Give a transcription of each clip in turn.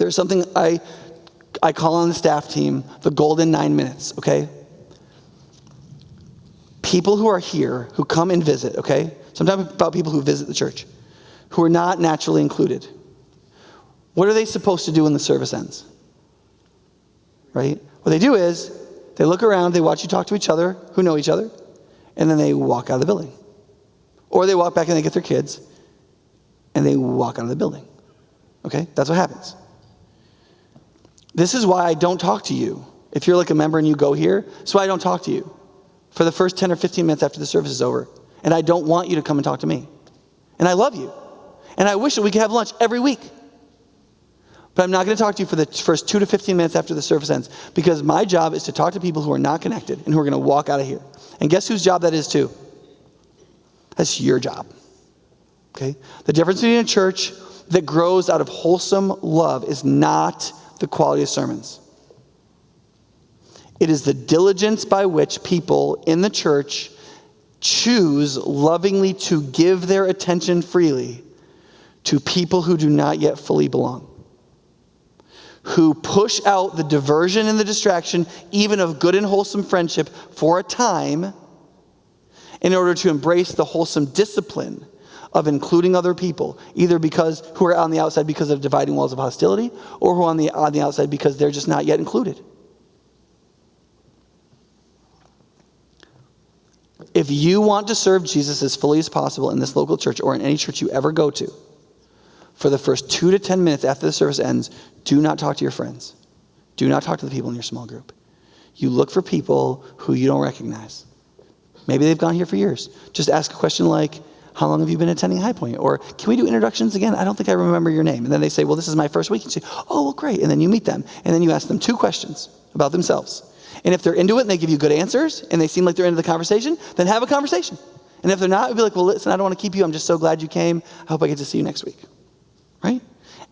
There's something I call on the staff team the golden 9 minutes, okay? People who are here, who come and visit, okay? Sometimes about people who visit the church, who are not naturally included. What are they supposed to do when the service ends? Right? What they do is, they look around, they watch you talk to each other, who know each other, and then they walk out of the building. Or they walk back and they get their kids, and they walk out of the building. Okay? That's what happens. This is why I don't talk to you. If you're like a member and you go here, that's why I don't talk to you for the first 10 or 15 minutes after the service is over. And I don't want you to come and talk to me. And I love you. And I wish that we could have lunch every week. But I'm not going to talk to you for the first 2 to 15 minutes after the service ends, because my job is to talk to people who are not connected and who are going to walk out of here. And guess whose job that is too? That's your job. Okay? The difference between a church that grows out of wholesome love is not the quality of sermons. It is the diligence by which people in the church choose lovingly to give their attention freely to people who do not yet fully belong, who push out the diversion and the distraction, even of good and wholesome friendship, for a time in order to embrace the wholesome discipline of including other people, either because who are on the outside because of dividing walls of hostility, or who are on the outside because they're just not yet included. If you want to serve Jesus as fully as possible in this local church or in any church you ever go to, for the first 2 to 10 minutes after the service ends, do not talk to your friends. Do not talk to the people in your small group. You look for people who you don't recognize. Maybe they've gone here for years. Just ask a question like, how long have you been attending High Point? Or can we do introductions again? I don't think I remember your name. And then they say, well, this is my first week. And you say, oh, well, great. And then you meet them. And then you ask them 2 questions about themselves. And if they're into it and they give you good answers and they seem like they're into the conversation, then have a conversation. And if they're not, you'll be like, well, listen, I don't want to keep you. I'm just so glad you came. I hope I get to see you next week. Right?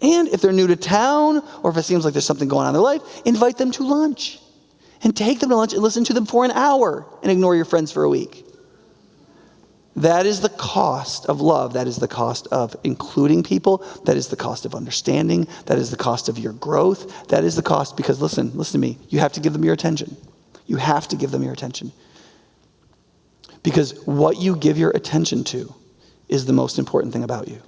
And if they're new to town, or if it seems like there's something going on in their life, invite them to lunch. And take them to lunch and listen to them for an hour and ignore your friends for a week. That is the cost of love. That is the cost of including people. That is the cost of understanding. That is the cost of your growth. That is the cost because, listen to me. You have to give them your attention. You have to give them your attention. Because what you give your attention to is the most important thing about you.